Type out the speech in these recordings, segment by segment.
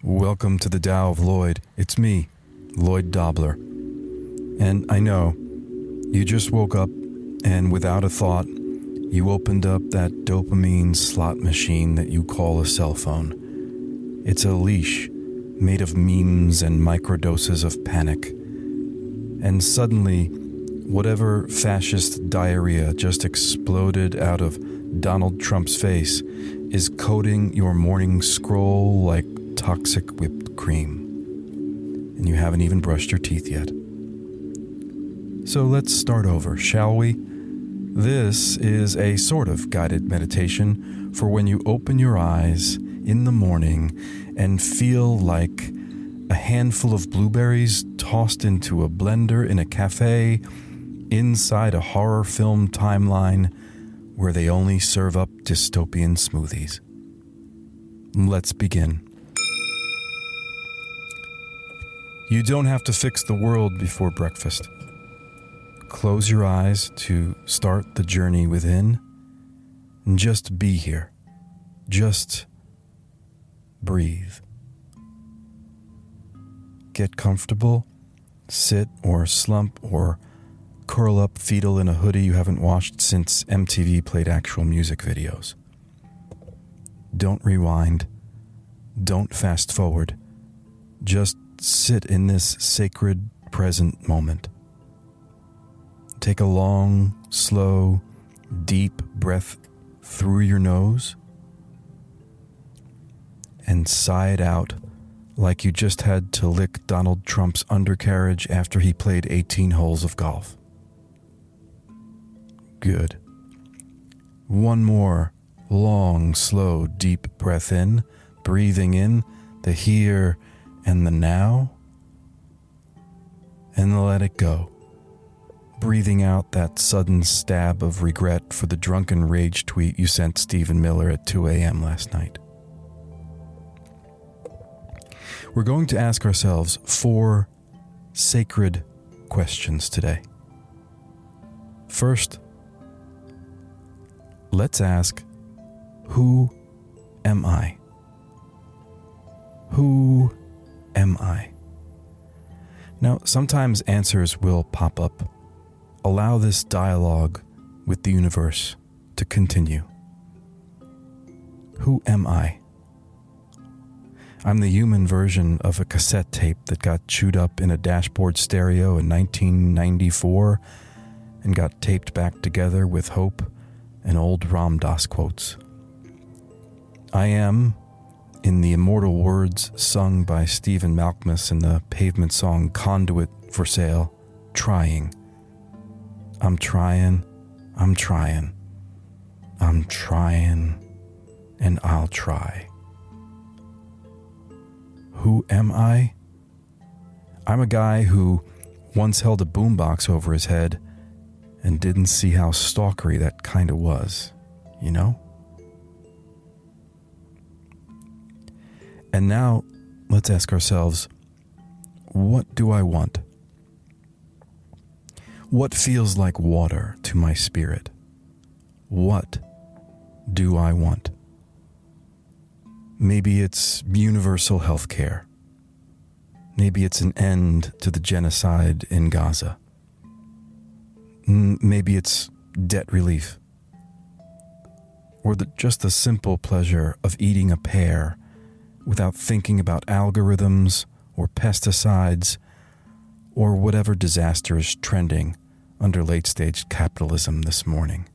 Welcome to the Tao of Lloyd. It's me, Lloyd Dobler. And I know, you just woke up and without a thought, you opened up that dopamine slot machine that you call a cell phone. It's a leash made of memes and microdoses of panic. And suddenly, whatever fascist diarrhea just exploded out of Donald Trump's face is coating your morning scroll like toxic whipped cream. And you haven't even brushed your teeth yet. So let's start over, shall we? This is a sort of guided meditation for when you open your eyes in the morning and feel like a handful of blueberries tossed into a blender in a cafe inside a horror film timeline where they only serve up dystopian smoothies. Let's begin. You don't have to fix the world before breakfast. Close your eyes to start the journey within and just be here. Just breathe. Get comfortable, sit or slump or curl up fetal in a hoodie you haven't washed since MTV played actual music videos. Don't rewind. Don't fast forward. Just sit in this sacred present moment. Take a long, slow, deep breath through your nose and sigh it out like you just had to lick Donald Trump's undercarriage after he played 18 holes of golf. Good. One more long, slow, deep breath in, breathing in the here and the now, and let it go. Breathing out that sudden stab of regret for the drunken rage tweet you sent Stephen Miller at 2 a.m. last night. We're going to ask ourselves 4 sacred questions today. First, let's ask, who am I? Who am I? Now, sometimes answers will pop up. Allow this dialogue with the universe to continue. Who am I? I'm the human version of a cassette tape that got chewed up in a dashboard stereo in 1994 and got taped back together with hope and old Ram Dass quotes. I am, in the immortal words sung by Stephen Malkmus in the Pavement song Conduit for Sale, trying. I'm trying, I'm trying, I'm trying, and I'll try. Who am I? I'm a guy who once held a boombox over his head and didn't see how stalkery that kind of was, you know? And now, let's ask ourselves, what do I want? What feels like water to my spirit? What do I want? Maybe it's universal health care. Maybe it's an end to the genocide in Gaza. Maybe it's debt relief. Or just the simple pleasure of eating a pear without thinking about algorithms or pesticides or whatever disaster is trending under late-stage capitalism this morning.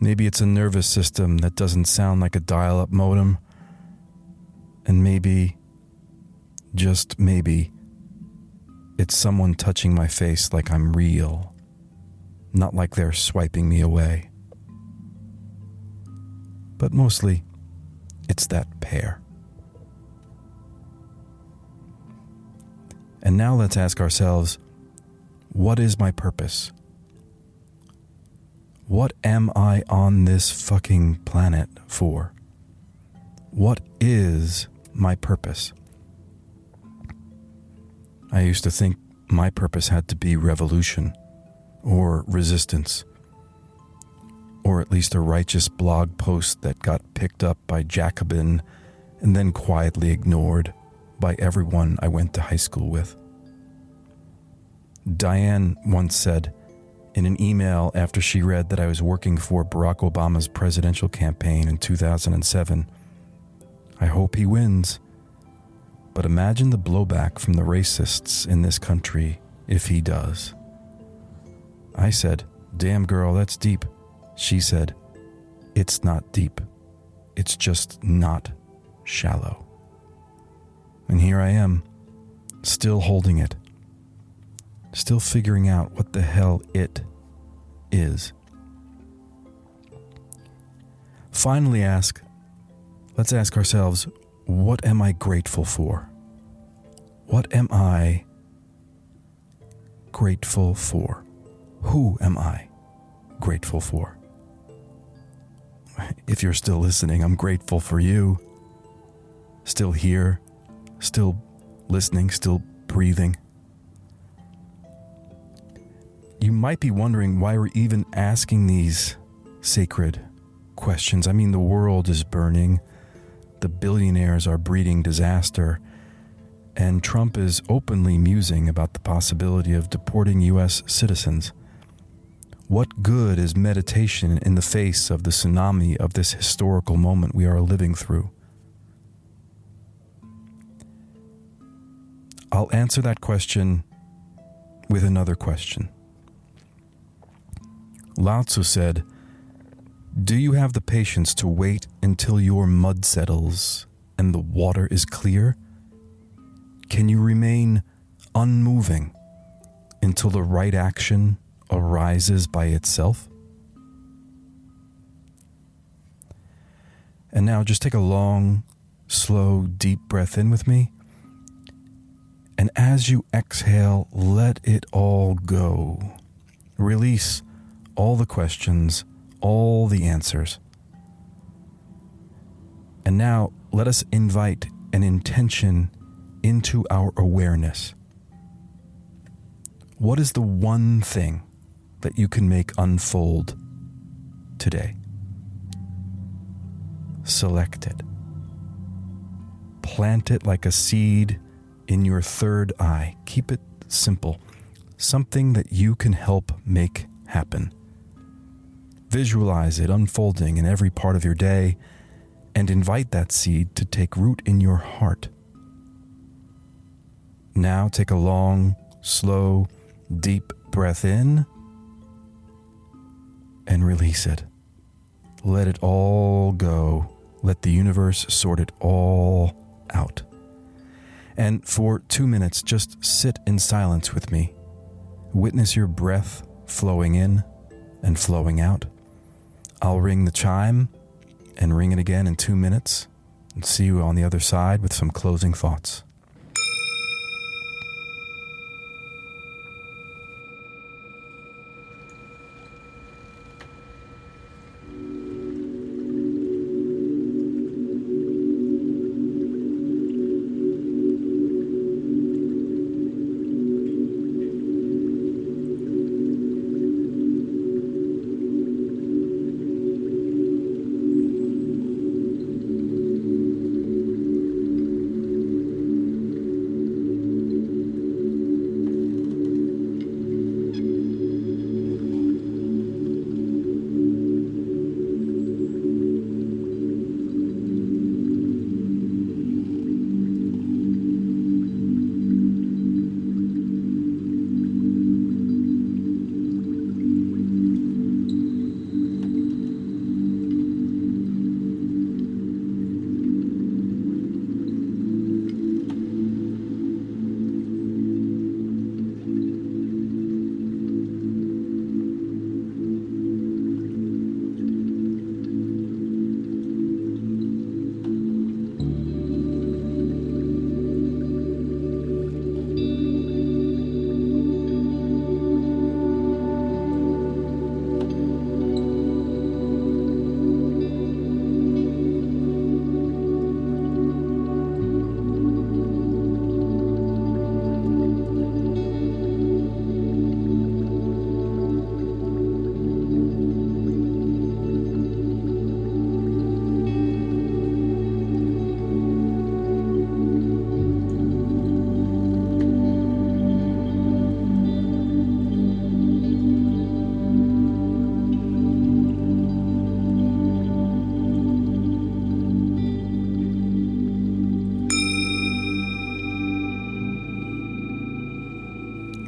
Maybe it's a nervous system that doesn't sound like a dial-up modem. And maybe, just maybe, it's someone touching my face like I'm real, not like they're swiping me away. But mostly, it's that pear. And now let's ask ourselves, what is my purpose? What am I on this fucking planet for? What is my purpose? I used to think my purpose had to be revolution or resistance, or at least a righteous blog post that got picked up by Jacobin and then quietly ignored by everyone I went to high school with. Diane once said in an email after she read that I was working for Barack Obama's presidential campaign in 2007, "I hope he wins, but imagine the blowback from the racists in this country if he does." I said, "Damn girl, that's deep." She said, "It's not deep. It's just not shallow." And here I am, still holding it, still figuring out what the hell it is. Finally let's ask ourselves, what am I grateful for? What am I grateful for? Who am I grateful for? If you're still listening, I'm grateful for you. Still here, still listening, still breathing. You might be wondering why we're even asking these sacred questions. I mean, the world is burning, the billionaires are breeding disaster, and Trump is openly musing about the possibility of deporting U.S. citizens. What good is meditation in the face of the tsunami of this historical moment we are living through? I'll answer that question with another question. Lao Tzu said, "Do you have the patience to wait until your mud settles and the water is clear? Can you remain unmoving until the right action arises by itself?" And now just take a long, slow, deep breath in with me. And as you exhale, let it all go. Release all the questions, all the answers. And now let us invite an intention into our awareness. What is the one thing that you can make unfold today? Select it. Plant it like a seed in your third eye. Keep it simple. Something that you can help make happen. Visualize it unfolding in every part of your day and invite that seed to take root in your heart. Now take a long, slow, deep breath in and release it. Let it all go. Let the universe sort it all out. And for 2 minutes, just sit in silence with me. Witness your breath flowing in and flowing out. I'll ring the chime and ring it again in 2 minutes and see you on the other side with some closing thoughts.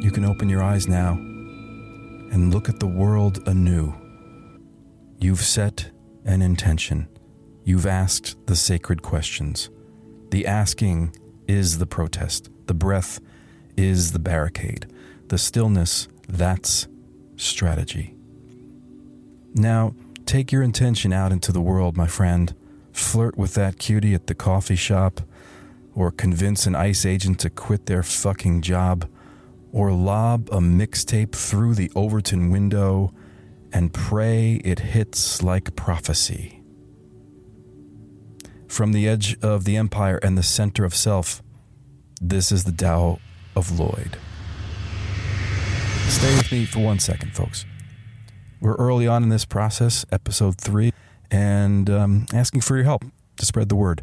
you can open your eyes now and look at the world anew. You've set an intention. You've asked the sacred questions. The asking is the protest. The breath is the barricade. The stillness, that's strategy. Now, take your intention out into the world, my friend. Flirt with that cutie at the coffee shop, or convince an ICE agent to quit their fucking job, or lob a mixtape through the Overton window and pray it hits like prophecy. From the edge of the empire and the center of self, this is the Tao of Lloyd. Stay with me for 1 second, folks. We're early on in this process, episode 3, and asking for your help to spread the word.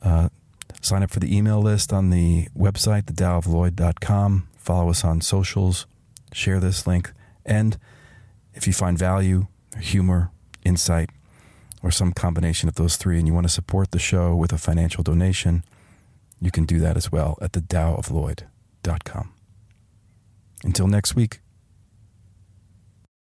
Sign up for the email list on the website, thedaooflloyd.com. Follow us on socials. Share this link. And if you find value, humor, insight, or some combination of those three, and you want to support the show with a financial donation, you can do that as well at thedaooflloyd.com. Until next week,